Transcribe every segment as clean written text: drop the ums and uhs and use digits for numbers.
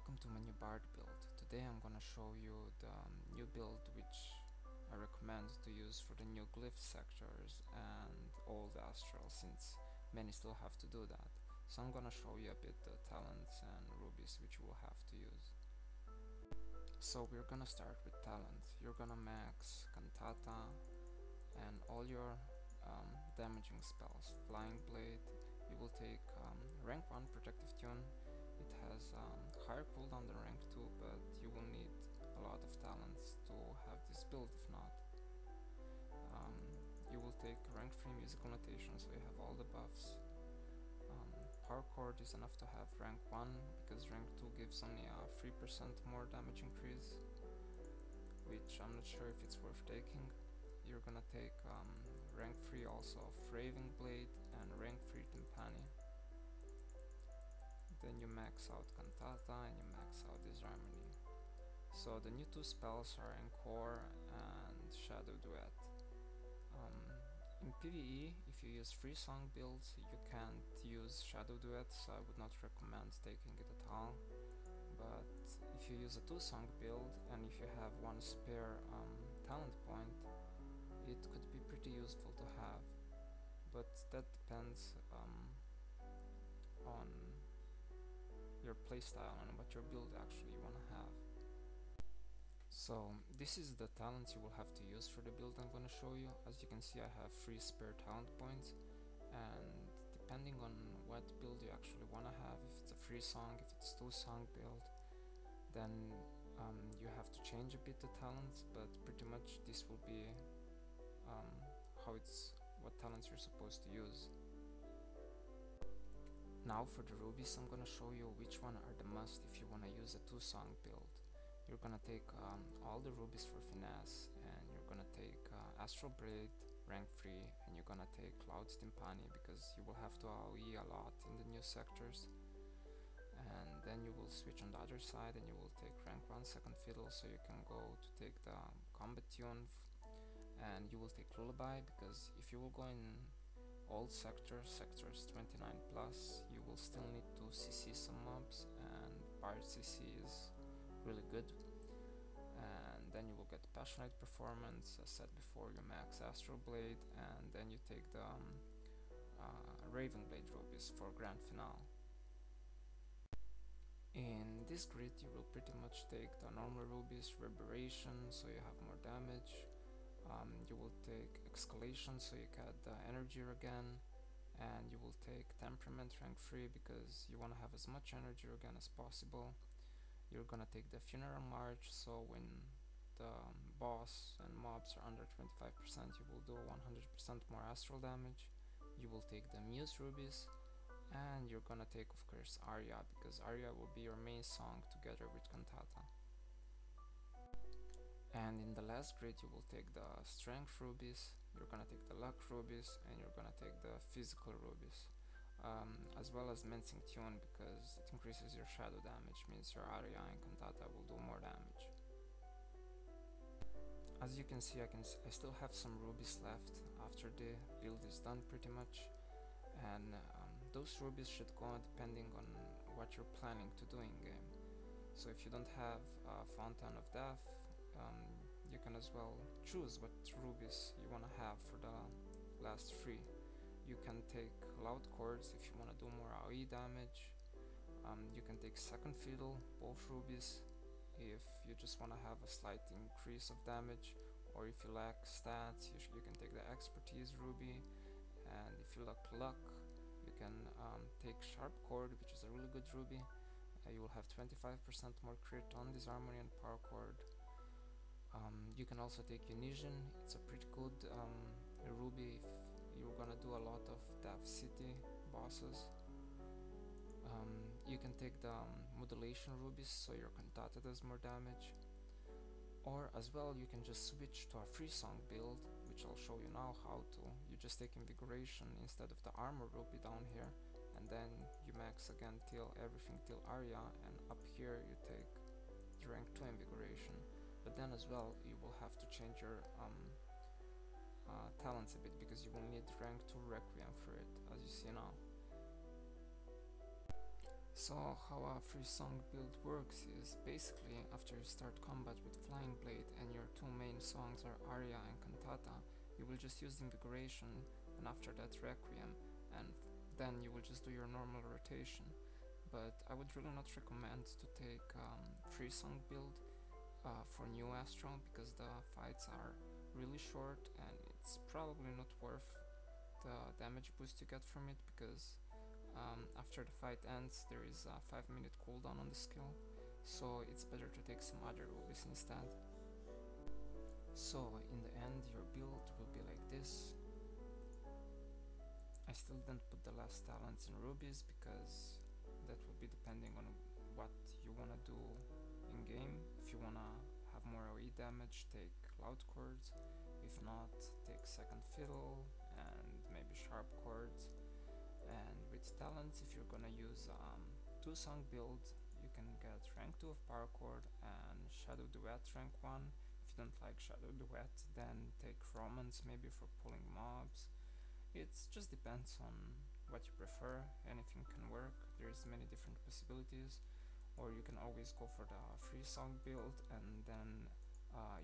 Welcome to my new bard build. Today I'm gonna show you the new build which I recommend to use for the new glyph sectors and old astral, since many still have to do that. So I'm gonna show you a bit the talents and rubies which you will have to use. So we're gonna start with talent. You're gonna max Cantata and all your damaging spells. Flying Blade, you will take rank 1 protective tune. It has higher cooldown than rank 2, but you will need a lot of talents to have this build. If not, you will take rank 3 musical notation, so you have all the buffs. Power Chord is enough to have rank 1, because rank 2 gives only a 3% more damage increase, which I'm not sure if it's worth taking. You're gonna take rank 3 also of Raving Blade and rank 3 Timpani. Then you max out Cantata and you max out Disharmony. So the new two spells are Encore and Shadow Duet. In PvE, if you use free song builds, you can't use Shadow Duet, so I would not recommend taking it at all. But if you use a 2-song build and if you have one spare talent point, it could be pretty useful to have. But that depends on your playstyle and what your build actually you want to have. So this is the talents you will have to use for the build I'm going to show you. As you can see, I have 3 spare talent points, and depending on what build you actually want to have, if it's a free song, if it's 2-song build, then you have to change a bit the talents, but pretty much this will be what talents you're supposed to use. Now for the rubies, I'm gonna show you which one are the must if you wanna use a 2-song build. You're gonna take all the rubies for finesse, and you're gonna take Astral Braid, rank 3, and you're gonna take Cloud Timpani because you will have to AoE a lot in the new sectors. And then you will switch on the other side and you will take rank 1 second fiddle, so you can go to take the combat tune, and you will take Lullaby because if you will go in old sectors 29 plus, you will still need to CC some mobs, and Bard CC is really good. And then you will get Passionate Performance. As said before, you max Astral Blade, and then you take the Raven Blade rubies for Grand Finale. In this grid you will pretty much take the normal rubies, Reverberation, so you have more damage. You will take Escalation, so you get the energy again, and you will take Temperament rank 3 because you want to have as much energy again as possible. You're gonna take the Funeral March, so when the boss and mobs are under 25%, you will do 100% more astral damage. You will take the Muse rubies, and you're gonna take, of course, Aria, because Aria will be your main song together with Cantata. And in the last grid you will take the Strength rubies, you're gonna take the Luck rubies, and you're gonna take the Physical rubies, as well as Mensing Tune because it increases your shadow damage, means your Aria and Cantata will do more damage. As you can see, I still have some rubies left after the build is done pretty much, and those rubies should go depending on what you're planning to do in game. So if you don't have Fountain of Death, you can as well choose what rubies you want to have for the last 3. You can take Loud Chords if you want to do more AoE damage. You can take Second Fiddle, both rubies, if you just want to have a slight increase of damage, or if you lack stats, you can take the Expertise ruby, and if you lack luck, you can take Sharp Chord, which is a really good ruby. You will have 25% more crit on Disharmony and Power Chord. You can also take Unison. It's a pretty good ruby if you're gonna do a lot of Death City bosses. You can take the Modulation rubies, so your Cantata does more damage. Or as well, you can just switch to a free song build, which I'll show you now how to. You just take Invigoration instead of the Armor ruby down here, and then you max again till everything till Aria, and up here you take the rank 2 Invigoration. But then as well you will have to change your talents a bit, because you will need rank 2 Requiem for it, as you see now. So how a free song build works is basically after you start combat with Flying Blade and your two main songs are Aria and Cantata, you will just use Invigoration and after that Requiem, and then you will just do your normal rotation. But I would really not recommend to take free song build for new Astro because the fights are really short and it's probably not worth the damage boost you get from it because after the fight ends there is a 5-minute cooldown on the skill, so it's better to take some other rubies instead. So in the end your build will be like this. I still didn't put the last talents in rubies because that will be depending on what you wanna do in game. If you wanna have more AoE damage, take loud chords. If not, take second fiddle and maybe sharp chords. And with talents, if you're gonna use 2-song build, you can get rank 2 of power chord and shadow duet rank 1. If you don't like shadow duet, then take romance maybe for pulling mobs. It just depends on what you prefer. Anything can work. There's many different possibilities. Or you can always go for the free song build and then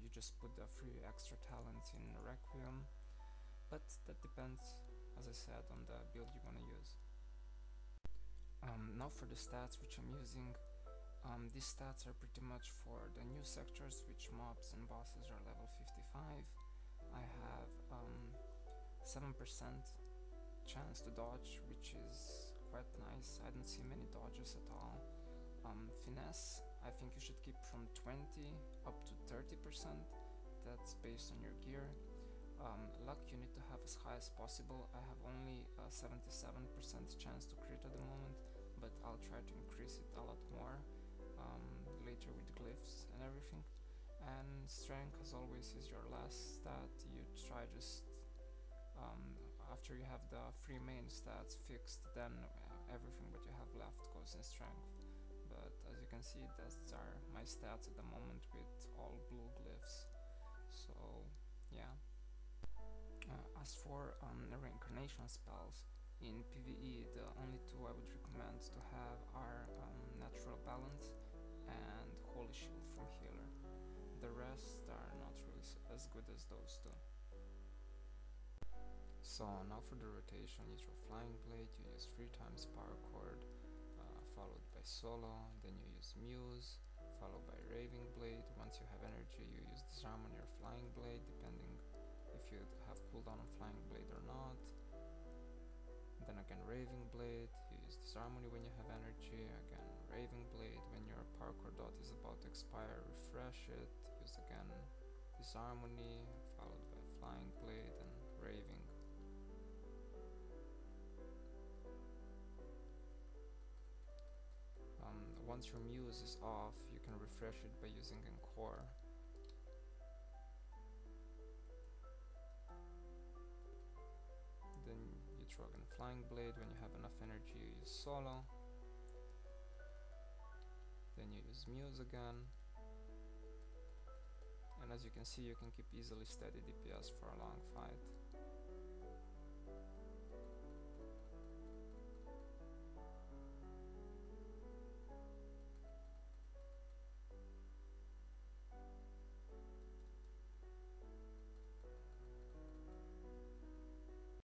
you just put the free extra talents in Requiem. But that depends, as I said, on the build you want to use. Now for the stats which I'm using. These stats are pretty much for the new sectors, which mobs and bosses are level 55. I have 7% chance to dodge, which is quite nice. I don't see many dodges at all. Finesse, I think you should keep from 20 up to 30%. That's based on your gear. Luck you need to have as high as possible. I have only a 77% chance to crit at the moment, but I'll try to increase it a lot more later with glyphs and everything. And strength, as always, is your last stat. You try just after you have the 3 main stats fixed, then everything what you have left goes in strength. But as you can see, those are my stats at the moment with all blue glyphs. So yeah. As for reincarnation spells, in PvE the only 2 I would recommend to have are Natural Balance and Holy Shield from Healer. The rest are not really as good as those 2. So now for the rotation, you throw Flying Blade, you use 3 times Power Chord, followed by Solo, then you use Muse, followed by Raving Blade. Once you have energy, you use Disarm on your Flying Blade, depending if you have cooldown on Flying Blade or not. Then again Raving Blade, you use Disharmony when you have energy, again Raving Blade, when your Power Chord dot is about to expire, refresh it, use again Disharmony, followed by Flying Blade and Raving. Once your Muse is off, you can refresh it by using Encore. Then you throw again Flying Blade. When you have enough energy, you use Solo. Then you use Muse again. And as you can see, you can keep easily steady DPS for a long fight.